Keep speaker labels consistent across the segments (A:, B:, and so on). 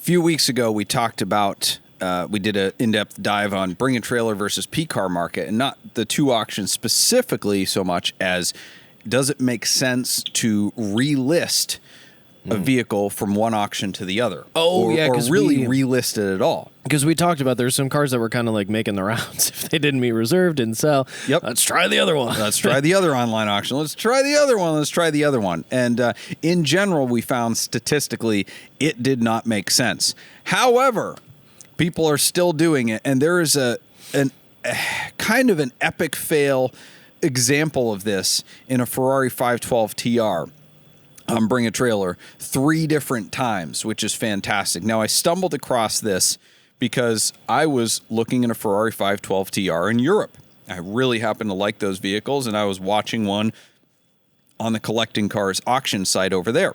A: few weeks ago, we talked about, we did an in-depth dive on bring a trailer versus P-car market, and not the two auctions specifically so much as does it make sense to relist a vehicle from one auction to the other?
B: Oh, yeah,
A: or
B: 'cause
A: really relist it at all.
B: Because we talked about there's some cars that were kind of like making the rounds. If they didn't meet reserve, didn't sell.
A: Yep.
B: Let's try the other one.
A: Let's try the other online auction. Let's try the other one. Let's try the other one. And in general, we found statistically it did not make sense. However, people are still doing it, and there is a kind of an epic fail example of this in a Ferrari 512 TR. Bring a trailer 3 different times, which is fantastic. Now, I stumbled across this because I was looking at a Ferrari 512 TR in Europe. I really happened to like those vehicles, and I was watching one on the Collecting Cars auction site over there.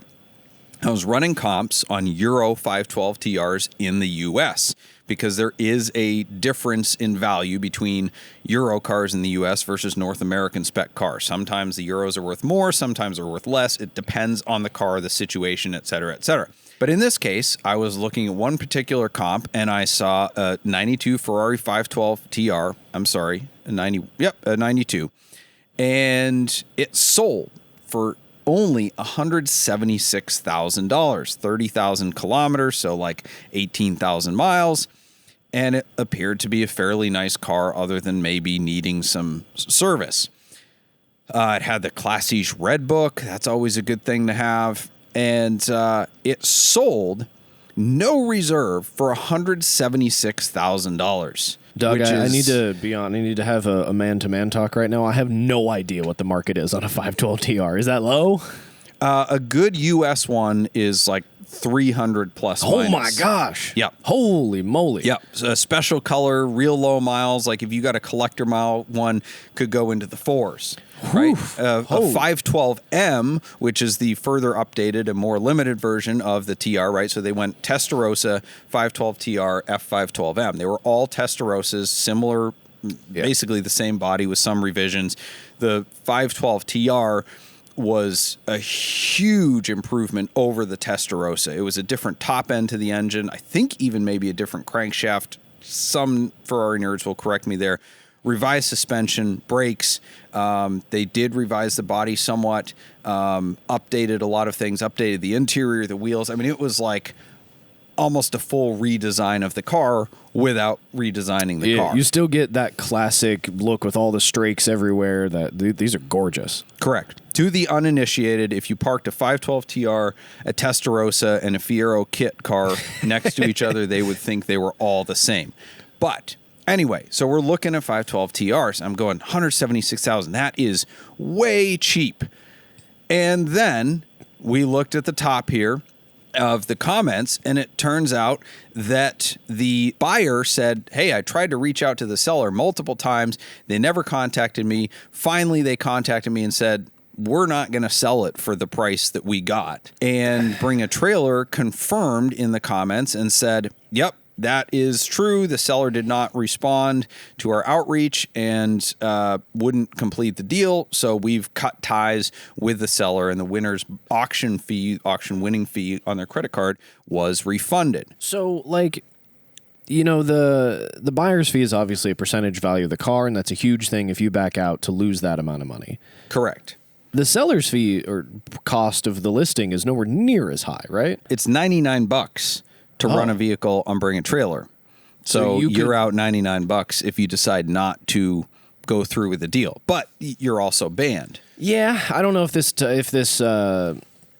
A: I was running comps on Euro 512 TRs in the U.S. because there is a difference in value between Euro cars in the U.S. versus North American spec cars. Sometimes the Euros are worth more, sometimes they're worth less. It depends on the car, the situation, et cetera, et cetera. But in this case, I was looking at one particular comp, and I saw a 92 Ferrari 512 TR. I'm sorry, a 92. And it sold for only $176,000, 30,000 kilometers, so like 18,000 miles. And it appeared to be a fairly nice car other than maybe needing some service. It had the Classiche Red Book. That's always a good thing to have. And it sold no reserve for $176,000.
B: Doug, I need to be on. I need to have a man-to-man talk right now. I have no idea what the market is on a 512 TR. Is that low?
A: A good U.S. one is like 300 plus.
B: Oh my gosh!
A: Yep.
B: Holy moly!
A: Yep. So a special color, real low miles. Like if you got a collector mile one, could go into the 4s. Right. A 512M, which is the further updated and more limited version of the TR. Right. So they went Testarossa 512 TR F512M. They were all Testarossas, similar, basically the same body with some revisions. The 512 TR was a huge improvement over the Testarossa. It was a different top end to the engine. I think even maybe a different crankshaft. Some Ferrari nerds will correct me there. Revised suspension, brakes. They did revise the body somewhat, updated a lot of things, updated the interior, the wheels. I mean, it was like almost a full redesign of the car without redesigning the car.
B: You still get that classic look with all the strakes everywhere. These are gorgeous.
A: Correct. To the uninitiated, if you parked a 512 TR, a Testarossa, and a Fiero kit car next to each other, they would think they were all the same. But anyway, so we're looking at 512 TRs. I'm going $176,000. That is way cheap. And then we looked at the top here of the comments, and it turns out that the buyer said, hey, I tried to reach out to the seller multiple times. They never contacted me. Finally, they contacted me and said, we're not going to sell it for the price that we got. And Bring a Trailer confirmed in the comments and said, yep, that is true. The seller did not respond to our outreach and wouldn't complete the deal. So we've cut ties with the seller, and the winner's auction winning fee on their credit card was refunded.
B: So, like, you know, the buyer's fee is obviously a percentage value of the car, and that's a huge thing if you back out to lose that amount of money.
A: Correct.
B: The seller's fee or cost of the listing is nowhere near as high, right?
A: It's $99 to run a vehicle on Bring a Trailer. So you're out $99 if you decide not to go through with the deal. But you're also banned.
B: Yeah, I don't know if this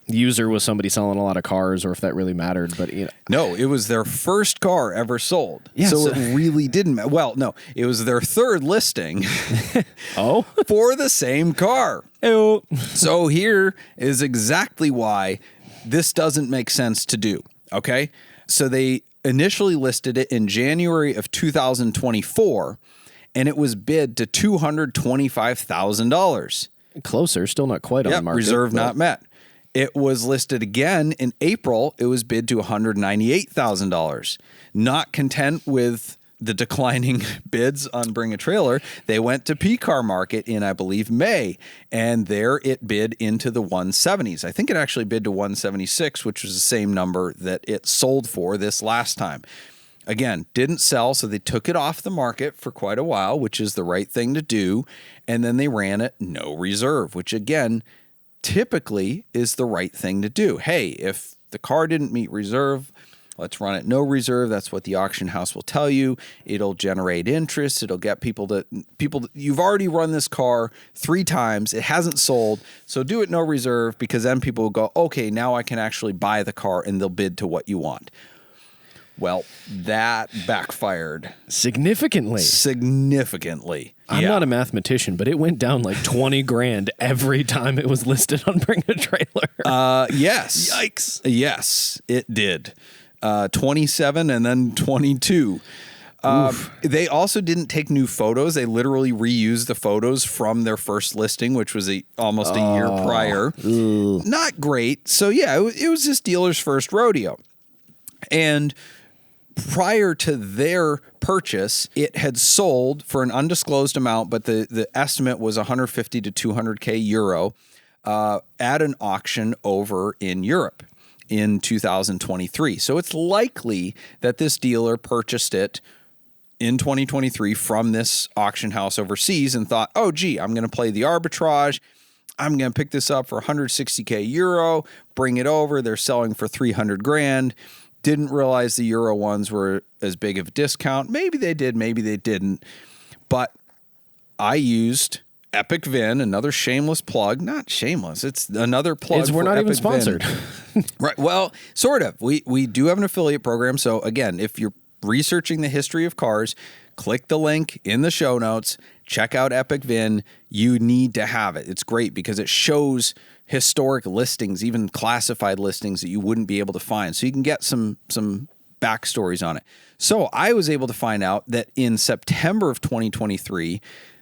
B: user was somebody selling a lot of cars or if that really mattered, but you know.
A: No, it was their first car ever sold.
B: Yeah,
A: so it really didn't matter. Well, no, it was their third listing for the same car.
B: Ew.
A: So here is exactly why this doesn't make sense to do, okay? So they initially listed it in January of 2024, and it was bid to $225,000.
B: Closer, still not quite on the market.
A: Reserve not met. It was listed again in April. It was bid to $198,000. Not content with the declining bids on Bring a Trailer, they went to P-Car Market in, I believe, May, and there it bid into the 170s. I think it actually bid to 176, which was the same number that it sold for this last time. Again, didn't sell, so they took it off the market for quite a while, which is the right thing to do, and then they ran it no reserve, which again, typically is the right thing to do. Hey, if the car didn't meet reserve, let's run it no reserve. That's what the auction house will tell you. It'll generate interest. It'll get people. You've already run this car 3 times. It hasn't sold. So do it no reserve, because then people will go, okay, now I can actually buy the car, and they'll bid to what you want. Well, that backfired.
B: Significantly. I'm not a mathematician, but it went down like 20 grand every time it was listed on Bring a Trailer.
A: Yes.
B: Yikes.
A: Yes, it did. 27 and then 22. They also didn't take new photos. They literally reused the photos from their first listing, which was almost a year prior. Not great. So, yeah, it was this dealer's first rodeo. And prior to their purchase, it had sold for an undisclosed amount, but the estimate was 150 to 200K euro at an auction over in Europe in 2023. So it's likely that this dealer purchased it in 2023 from this auction house overseas and thought, oh, gee, I'm going to play the arbitrage. I'm going to pick this up for 160K euro, bring it over. They're selling for 300 grand. Didn't realize the Euro ones were as big of a discount. Maybe they did, maybe they didn't. But I used Epic Vin, another shameless plug. Not shameless, it's another plug.
B: We're not even sponsored.
A: Right. Well, sort of. We do have an affiliate program. So again, if you're researching the history of cars, click the link in the show notes. Check out Epic Vin. You need to have it. It's great because it shows historic listings, even classified listings that you wouldn't be able to find. So you can get some backstories on it. So I was able to find out that in September of 2023,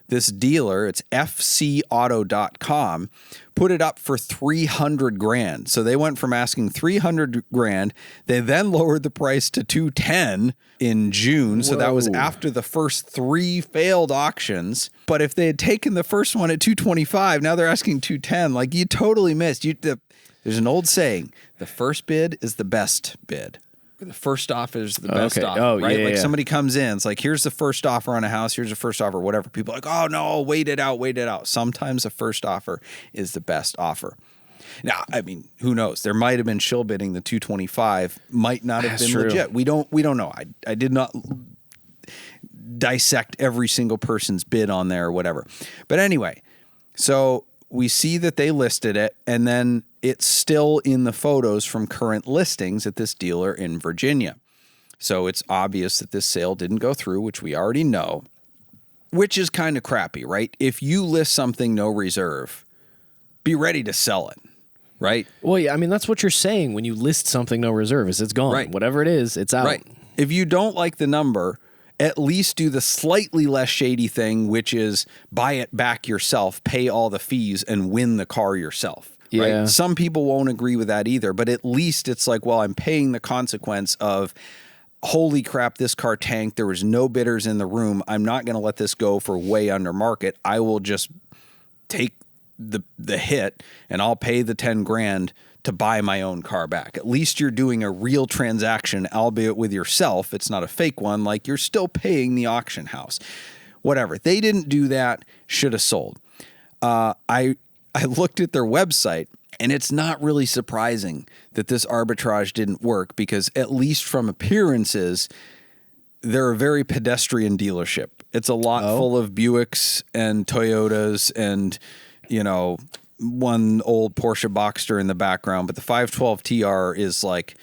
A: this dealer, it's fcauto.com, put it up for 300 grand. So they went from asking 300 grand. They then lowered the price to 210 in June. So that was after the first 3 failed auctions. But if they had taken the first one at 225, now they're asking 210. Like, you totally missed. There's an old saying, the first bid is the best bid. The first offer is the best offer, right?
B: Yeah,
A: somebody comes in, it's like, here's the first offer on a house, here's the first offer, whatever. People are like, oh no, wait it out. Sometimes the first offer is the best offer. Now, I mean, who knows? There might have been shill bidding. The 225 might not have been legit. We don't know. I did not dissect every single person's bid on there or whatever. But anyway, so we see that they listed it, and then it's still in the photos from current listings at this dealer in Virginia. So it's obvious that this sale didn't go through, which we already know, which is kind of crappy, right? If you list something no reserve, be ready to sell it, right?
B: Well, yeah, I mean, that's what you're saying when you list something no reserve, is it's gone.
A: Right.
B: Whatever it is, it's out.
A: Right. If you don't like the number, at least do the slightly less shady thing, which is buy it back yourself, pay all the fees, and win the car yourself.
B: Yeah.
A: Right? Some people won't agree with that either, but at least it's like, well, I'm paying the consequence of, holy crap, this car tanked. There was no bidders in the room. I'm not going to let this go for way under market. I will just take the hit, and I'll pay the 10 grand to buy my own car back. At least you're doing a real transaction, albeit with yourself. It's not a fake one. Like, you're still paying the auction house. Whatever. They didn't do that. Should have sold. I looked at their website, and it's not really surprising that this arbitrage didn't work, because at least from appearances, they're a very pedestrian dealership. It's a lot full of Buicks and Toyotas and, one old Porsche Boxster in the background. But the 512 TR is like,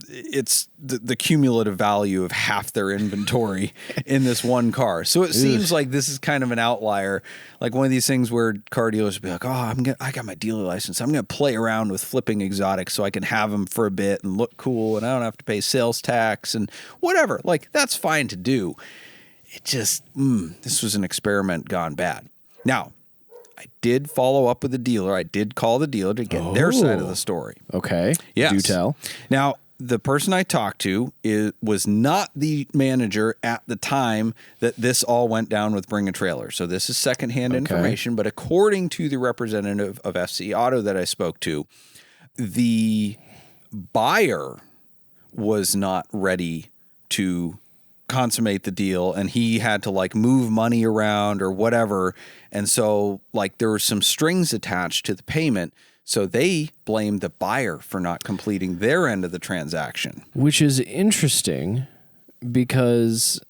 A: it's the cumulative value of half their inventory in this one car. So it seems like this is kind of an outlier, like one of these things where car dealers will be like, oh, I got my dealer license. I'm going to play around with flipping exotics so I can have them for a bit and look cool, and I don't have to pay sales tax and whatever. Like, that's fine to do. It just, this was an experiment gone bad. Now, I did follow up with the dealer. I did call the dealer to get their side of the story.
B: Okay.
A: Yes.
B: Do tell.
A: Now, the person I talked to was not the manager at the time that this all went down with Bring a Trailer. So this is secondhand information, but according to the representative of FC Auto that I spoke to, the buyer was not ready to consummate the deal, and he had to like move money around or whatever. And so like there were some strings attached to the payment. So they blamed the buyer for not completing their end of the transaction.
B: Which is interesting because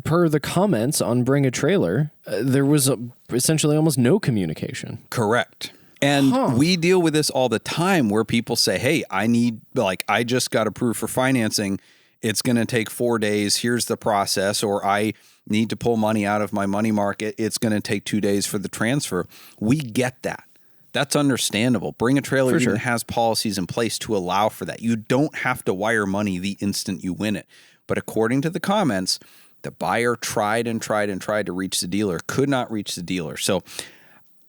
B: per the comments on Bring a Trailer, there was essentially almost no communication.
A: Correct. And we deal with this all the time where people say, hey, I just got approved for financing. It's going to take 4 days. Here's the process. Or I need to pull money out of my money market. It's going to take 2 days for the transfer. We get that. That's understandable. Bring a Trailer even has policies in place to allow for that. You don't have to wire money the instant you win it. But according to the comments, the buyer tried and tried and tried to reach the dealer, could not reach the dealer. So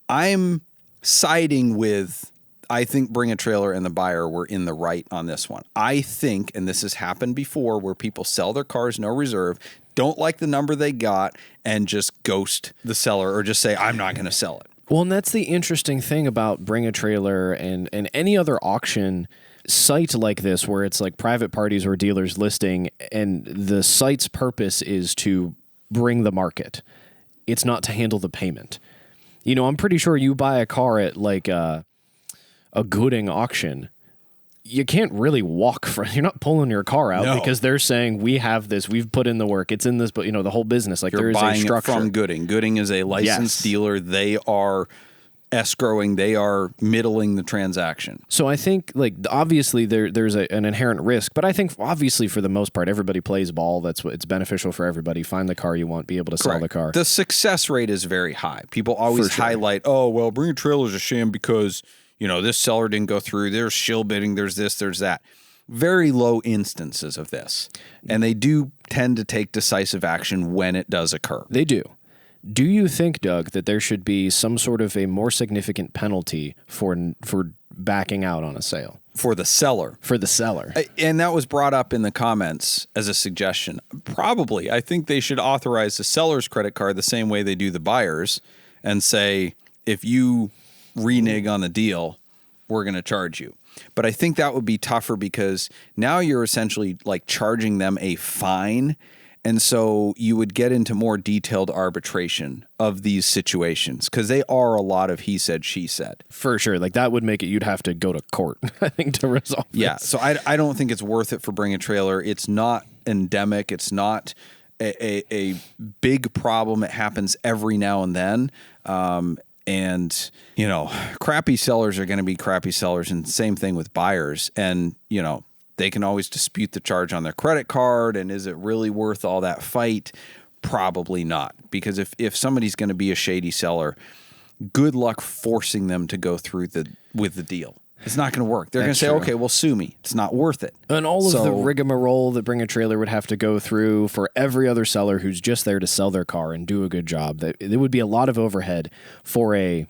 A: I'm siding with, I think Bring a Trailer and the buyer were in the right on this one. I think, and this has happened before, where people sell their cars, no reserve, don't like the number they got, and just ghost the seller or just say, I'm not going to sell it.
B: Well, and that's the interesting thing about Bring a Trailer and any other auction site like this, where it's like private parties or dealers listing, and the site's purpose is to bring the market. It's not to handle the payment. You know, I'm pretty sure you buy a car at like a Gooding auction, you can't really walk from, you're not pulling your car out because they're saying, we have this, we've put in the work, it's in this, but you know, the whole business, like there is a structure.
A: It from Gooding. Gooding is a licensed dealer. They are escrowing, they are middling the transaction.
B: So I think like obviously there's an inherent risk, but I think obviously for the most part, everybody plays ball. That's what it's beneficial for everybody. Find the car you want, be able to sell the car.
A: The success rate is very high. People always highlight, oh, well, Bring a Trailer is a sham because, you know, this seller didn't go through, there's shill bidding, there's this, there's that. Very low instances of this. And they do tend to take decisive action when it does occur.
B: They do. Do you think, Doug, that there should be some sort of a more significant penalty for backing out on a sale?
A: For the seller.
B: For the seller.
A: And that was brought up in the comments as a suggestion. Probably. I think they should authorize the seller's credit card the same way they do the buyer's and say, if you renege on the deal, we're going to charge you. But I think that would be tougher because now you're essentially like charging them a fine. And so you would get into more detailed arbitration of these situations because they are a lot of he said, she said.
B: For sure. Like that would make it, you'd have to go to court, I think, to resolve this.
A: Yeah. So I don't think it's worth it for Bring a Trailer. It's not endemic. It's not a big problem. It happens every now and then. And, you know, crappy sellers are going to be crappy sellers, and same thing with buyers. And, you know, they can always dispute the charge on their credit card. And is it really worth all that fight? Probably not. Because if somebody's going to be a shady seller, good luck forcing them to go through with the deal. It's not going to work. They're going to say, okay, well, sue me. It's not worth it.
B: And all of the rigmarole that Bring a Trailer would have to go through for every other seller who's just there to sell their car and do a good job, there would be a lot of overhead for a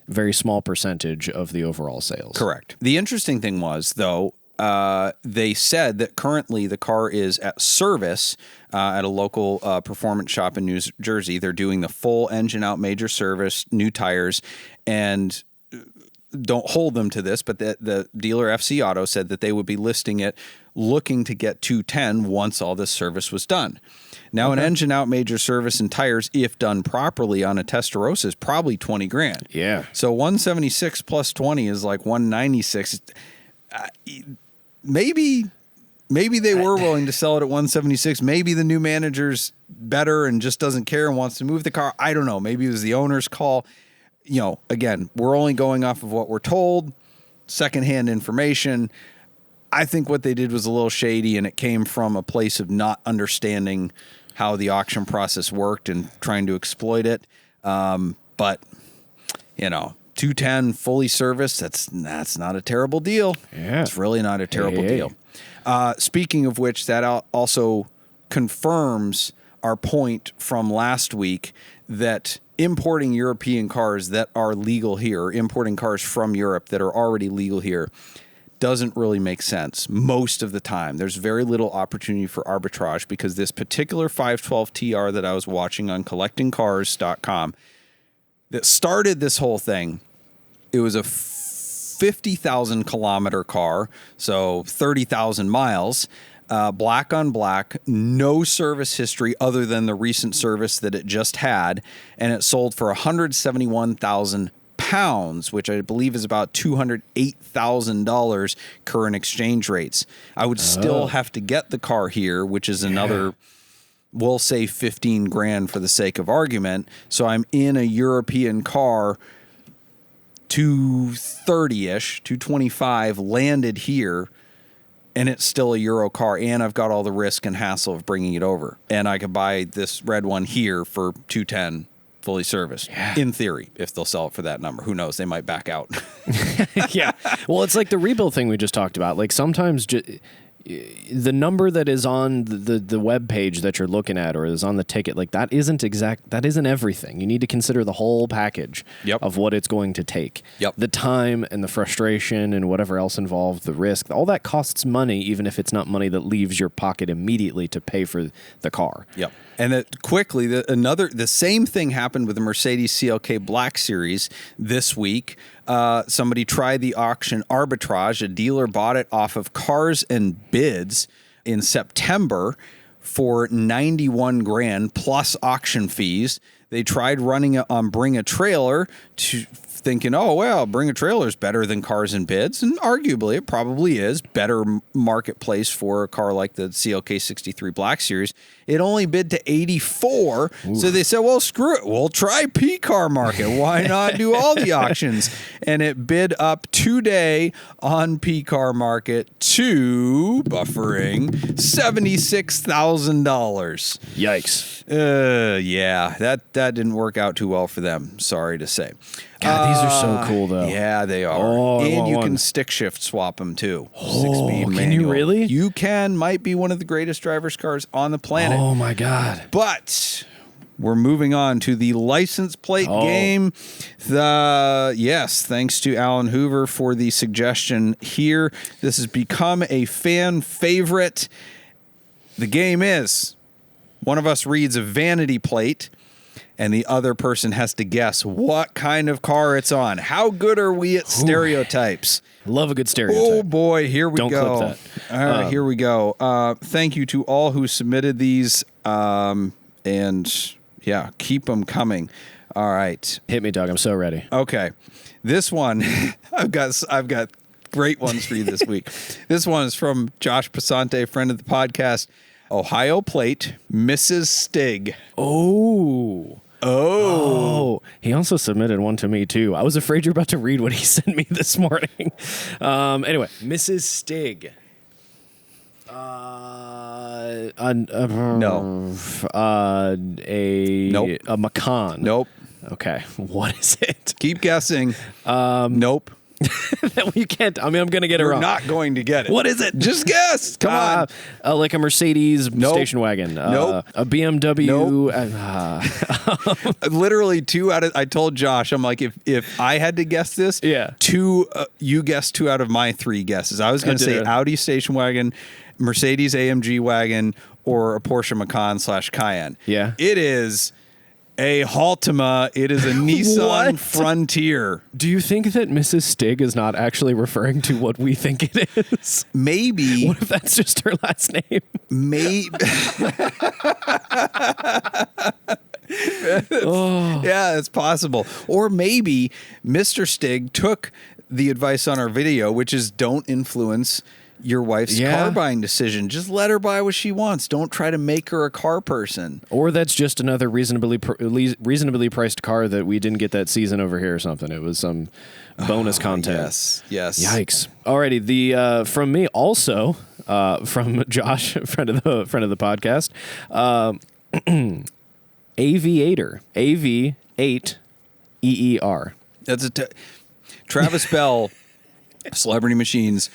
B: very small percentage of the overall sales.
A: Correct. The interesting thing was, though, they said that currently the car is at service at a local performance shop in New Jersey. They're doing the full engine out major service, new tires, and don't hold them to this, but the dealer FC Auto said that they would be listing it looking to get 210 once all this service was done. Now, an engine out major service and tires, if done properly on a Testarossa, is probably 20 grand.
B: Yeah.
A: So 176 plus 20 is like 196. Maybe they were willing to sell it at 176. Maybe the new manager's better and just doesn't care and wants to move the car. I don't know. Maybe it was the owner's call. You know, again, we're only going off of what we're told, secondhand information. I think what they did was a little shady, and it came from a place of not understanding how the auction process worked and trying to exploit it. But, you know, 210 fully serviced, that's not a terrible deal.
B: Yeah.
A: It's really not a terrible deal. Speaking of which, that also confirms our point from last week that importing European cars that are legal here, importing cars from Europe that are already legal here, doesn't really make sense most of the time. There's very little opportunity for arbitrage because this particular 512 TR that I was watching on collectingcars.com that started this whole thing, it was a 50,000 kilometer car, so 30,000 miles, black on black, no service history other than the recent service that it just had, and it sold for 171,000 pounds, which I believe is about $208,000 current exchange rates. I would still have to get the car here, which is another, we'll say 15 grand for the sake of argument. So I'm in a European car, 230-ish, 225, landed here, and it's still a Euro car, and I've got all the risk and hassle of bringing it over. And I could buy this red one here for 210 fully serviced, in theory, if they'll sell it for that number. Who knows? They might back out.
B: Yeah. Well, it's like the rebuild thing we just talked about. Like sometimes the number that is on the web page that you're looking at or is on the ticket, like that isn't everything. You need to consider the whole package of what it's going to take. The time and the frustration and whatever else involved, the risk, all that costs money, even if it's not money that leaves your pocket immediately to pay for the car.
A: And that quickly, the same thing happened with the Mercedes CLK Black Series this week. Somebody tried the auction arbitrage. A dealer bought it off of Cars and Bids in September for 91 grand plus auction fees. They tried running it on Bring a Trailer, thinking, oh, well, Bring a Trailer is better than Cars and Bids. And arguably, it probably is. Better marketplace for a car like the CLK 63 Black Series. It only bid to 84. So they said, well, screw it. We'll try P-Car Market. Why not do all the auctions? And it bid up today on P-Car Market to, buffering, $76,000.
B: Yikes.
A: Yeah, that didn't work out too well for them. Sorry to say.
B: God, these are so cool, though.
A: Yeah, they are.
B: Oh,
A: and you can stick shift swap them, too. 6-speed manual.
B: Can you really?
A: You can. Might be one of the greatest driver's cars on the planet.
B: Oh, my God.
A: But we're moving on to the license plate game. Yes, thanks to Alan Hoover for the suggestion here. This has become a fan favorite. The game is one of us reads a vanity plate, and the other person has to guess what kind of car it's on. How good are we at stereotypes?
B: Love a good stereotype.
A: Oh, boy. Here we go.
B: Don't clip that.
A: All right, here we go. Thank you to all who submitted these. And, yeah, keep them coming. All right.
B: Hit me, Doug. I'm so ready.
A: Okay. This one, I've got great ones for you this week. This one is from Josh Pasante, friend of the podcast. Ohio plate, Mrs. Stig.
B: Oh, he also submitted one to me, too. I was afraid you were about to read what he sent me this morning. Anyway, Mrs. Stig.
A: No.
B: A Macan.
A: Nope.
B: Okay. What is it?
A: Keep guessing. Nope.
B: You can't. I mean, I'm going to get it wrong.
A: You're not going to get it.
B: What is it?
A: Just guess. Come on.
B: Like a Mercedes station wagon.
A: Nope.
B: A BMW.
A: Nope. Literally I told Josh, I'm like, if I had to guess this, you guessed 2 out of my 3 guesses. I was going to say Audi station wagon, Mercedes AMG wagon, or a Porsche Macan / Cayenne.
B: Yeah.
A: It is a Haltima. It is a Nissan Frontier.
B: Do you think that Mrs. Stig is not actually referring to what we think it is?
A: Maybe.
B: What if that's just her last name?
A: Maybe. Yeah, it's possible. Or maybe Mr. Stig took the advice on our video, which is don't influence your wife's car buying decision. Just let her buy what she wants. Don't try to make her a car person.
B: Or that's just another reasonably priced car that we didn't get that season over here or something. It was some bonus content.
A: Yes.
B: Yikes. Alrighty. The from me also from Josh, friend of the podcast. Aviator. AV8 EER.
A: That's Travis Bell, Celebrity Machines,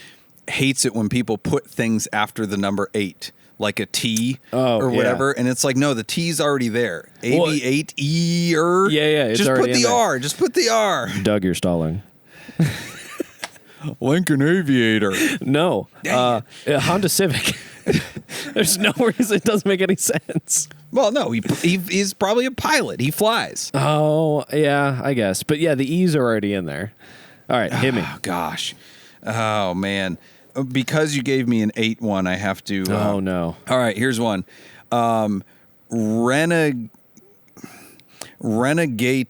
A: hates it when people put things after the number 8, like a T or whatever, and it's like, no, the T's already there. AV8
B: Yeah, it's
A: just
B: already
A: put the R. Just put the R.
B: Doug, you're stalling.
A: Lincoln Aviator.
B: No. Honda Civic. There's no reason it doesn't make any sense.
A: Well, no, he's probably a pilot. He flies.
B: Oh, yeah, I guess. But yeah, the E's are already in there. All right, hit me.
A: Oh, gosh. Oh, man. Because you gave me an 8-1, I have to...
B: oh, no.
A: All right, here's one. Renegade.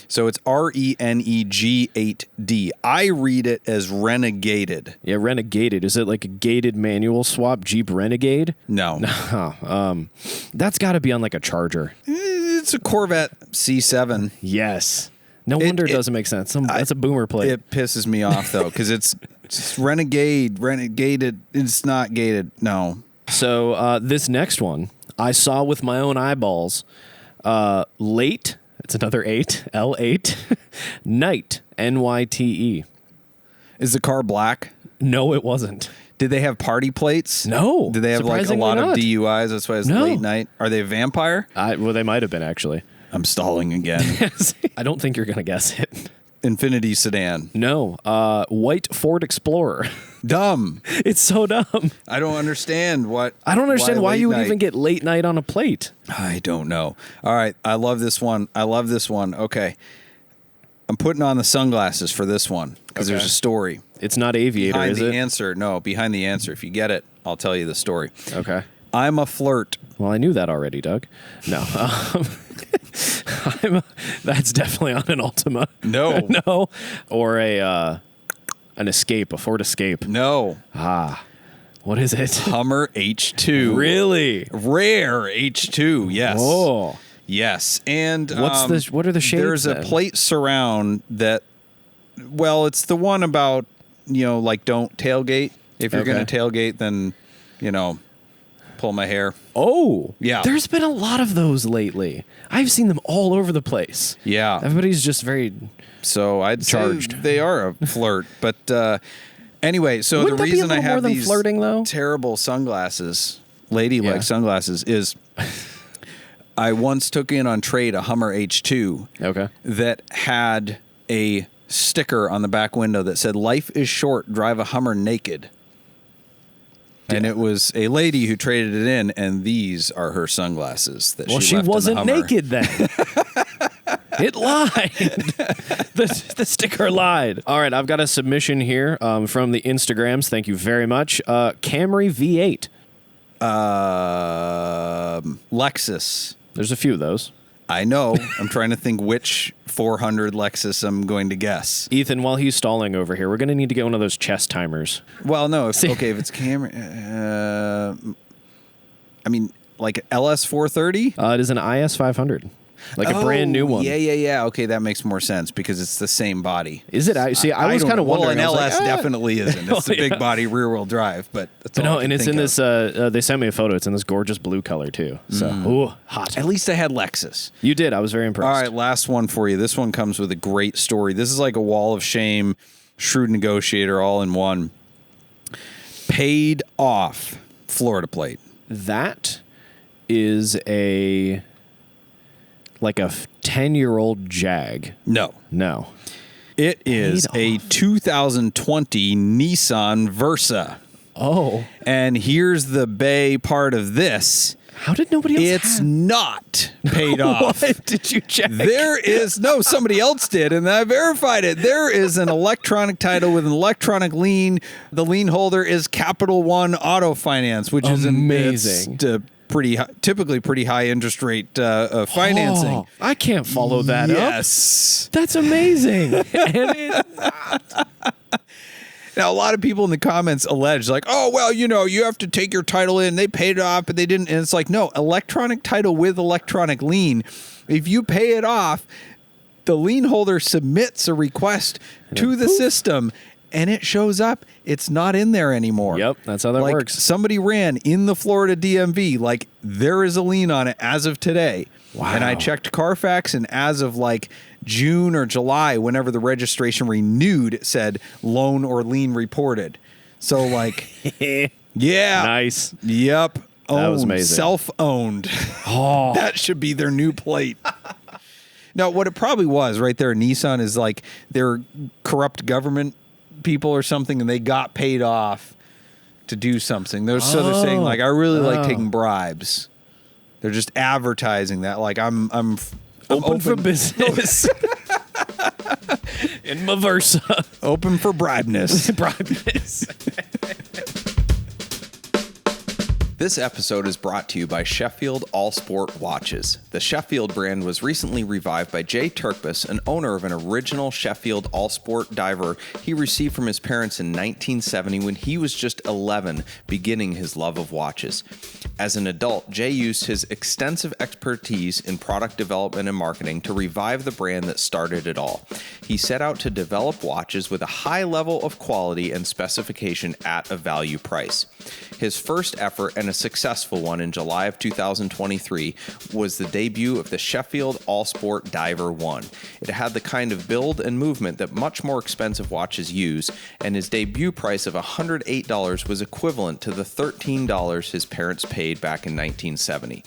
A: So it's RENEG8D. I read it as renegated.
B: Yeah, Renegated. Is it like a gated manual swap Jeep Renegade?
A: No.
B: That's got to be on like a Charger.
A: It's a Corvette C7.
B: Yes. No wonder it doesn't make sense. That's a boomer plate.
A: It pisses me off, though, because it's renegated. It's not gated. No.
B: So this next one, I saw with my own eyeballs. Late. It's another 8, L8. Night, NYTE.
A: Is the car black?
B: No, it wasn't.
A: Did they have party plates?
B: No.
A: Did they have like a lot of DUIs? That's why it's late night. Are they a vampire?
B: Well, they might have been, actually.
A: I'm stalling again.
B: I don't think you're going to guess it.
A: Infinity sedan.
B: No. White Ford Explorer.
A: Dumb.
B: It's so dumb.
A: I don't understand why
B: you would even get late night on a plate.
A: I don't know. All right. I love this one. Okay. I'm putting on the sunglasses for this one because there's a story.
B: It's not Aviator,
A: behind
B: is
A: the
B: it?
A: answer. No, behind the answer. If you get it, I'll tell you the story.
B: Okay.
A: I'm a flirt.
B: Well, I knew that already, Doug. No. That's definitely on an Ultima.
A: No.
B: No. Or an Escape, a Ford Escape.
A: No.
B: What is it?
A: Hummer H2.
B: Really?
A: Rare H2, yes.
B: Oh.
A: Yes. And
B: what are the shades?
A: There's a plate surround that, well, it's the one about, like don't tailgate. If you're going to tailgate, then, pull my hair.
B: Oh.
A: Yeah.
B: There's been a lot of those lately. I've seen them all over the place.
A: Yeah.
B: Everybody's just very
A: So I'd
B: charged.
A: say they are a flirt. But anyway, so
B: Wouldn't
A: the
B: that be
A: reason
B: a
A: I
B: little more
A: have
B: than
A: these
B: flirting, though?
A: terrible sunglasses, ladylike sunglasses, is I once took in on trade a Hummer H2 that had a sticker on the back window that said, "Life is short, drive a Hummer naked." And it was a lady who traded it in, and these are her sunglasses that she left
B: wasn't
A: in the Hummer.
B: naked then. It lied. The sticker lied. All right, I've got a submission here from the Instagrams. Thank you very much. Camry V8.
A: Lexus.
B: There's a few of those.
A: I know. I'm trying to think which 400 Lexus I'm going to guess.
B: Ethan, while he's stalling over here, we're going to need to get one of those chest timers.
A: Well, no. If it's Camry, like LS 430.
B: It is an IS 500. Like a brand new one.
A: Yeah. Okay, that makes more sense because it's the same body.
B: Is it? I was kind of wondering.
A: Well, an LS definitely isn't. It's a big body rear-wheel drive, but
B: it's in this. They sent me a photo. It's in this gorgeous blue color too. So, hot.
A: At least I had Lexus.
B: You did. I was very impressed.
A: All right, last one for you. This one comes with a great story. This is like a wall of shame, shrewd negotiator, all in one. Paid off Florida plate.
B: That is a 10-year-old Jag.
A: No. It is a 2020 Nissan Versa.
B: Oh.
A: And here's the bay part of this.
B: How did nobody else
A: It's not paid off.
B: What did you check?
A: Somebody else did, and I verified it. There is an electronic title with an electronic lien. The lien holder is Capital One Auto Finance, which is
B: amazing.
A: Typically pretty high interest rate financing.
B: Oh, I can't follow that up.
A: Yes.
B: That's amazing. And it's not.
A: Now, a lot of people in the comments allege, like, oh, well, you have to take your title in. They paid it off, but they didn't. And it's like, no, electronic title with electronic lien. If you pay it off, the lien holder submits a request to the system, and it shows up. It's not in there anymore.
B: Yep, that's how that works.
A: Somebody ran in the Florida DMV, like, there is a lien on it as of today.
B: Wow.
A: And I checked Carfax, and as of June or July, whenever the registration renewed, it said loan or lien reported. So yeah.
B: Nice.
A: Yep.
B: That was amazing.
A: Self-owned.
B: Oh.
A: That should be their new plate. No, what it probably was right there, Nissan is like they're corrupt government people or something, and they got paid off to do something. So they're saying like, I really like taking bribes. They're just advertising that like I'm
B: open for business. In my Versa.
A: Open for bribeness.
B: Bribeness.
A: This episode is brought to you by Sheffield All Sport Watches. The Sheffield brand was recently revived by Jay Turkbus, an owner of an original Sheffield All Sport diver he received from his parents in 1970 when he was just 11, beginning his love of watches. As an adult, Jay used his extensive expertise in product development and marketing to revive the brand that started it all. He set out to develop watches with a high level of quality and specification at a value price. His first effort, and a successful one in July of 2023, was the debut of the Sheffield All Sport Diver 1. It had the kind of build and movement that much more expensive watches use, and his debut price of $108 was equivalent to the $13 his parents paid back in 1970.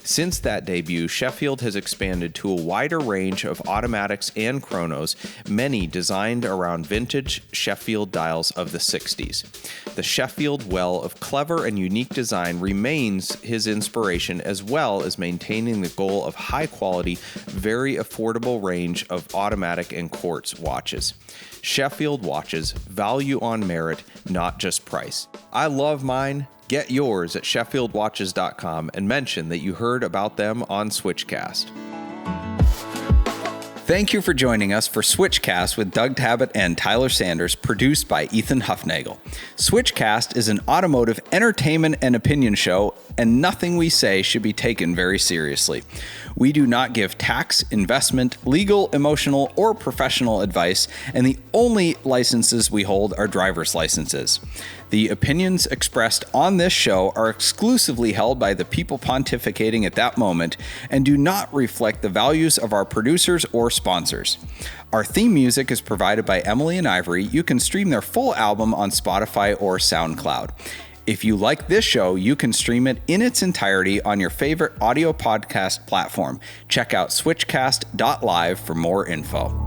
A: Since that debut, Sheffield has expanded to a wider range of automatics and chronos, many designed around vintage Sheffield dials of the 60s. The Sheffield well of clever and unique design remains his inspiration, as well as maintaining the goal of high quality, very affordable range of automatic and quartz watches. Sheffield watches, value on merit, not just price. I love mine. Get yours at SheffieldWatches.com and mention that you heard about them on SwitchCast. Thank you for joining us for SwitchCast with Doug Tabbutt and Tyler Sanders, produced by Ethan Huffnagel. SwitchCast is an automotive entertainment and opinion show, and nothing we say should be taken very seriously. We do not give tax, investment, legal, emotional, or professional advice, and the only licenses we hold are driver's licenses. The opinions expressed on this show are exclusively held by the people pontificating at that moment and do not reflect the values of our producers or sponsors. Our theme music is provided by Emily and Ivory. You can stream their full album on Spotify or SoundCloud. If you like this show, you can stream it in its entirety on your favorite audio podcast platform. Check out switchcast.live for more info.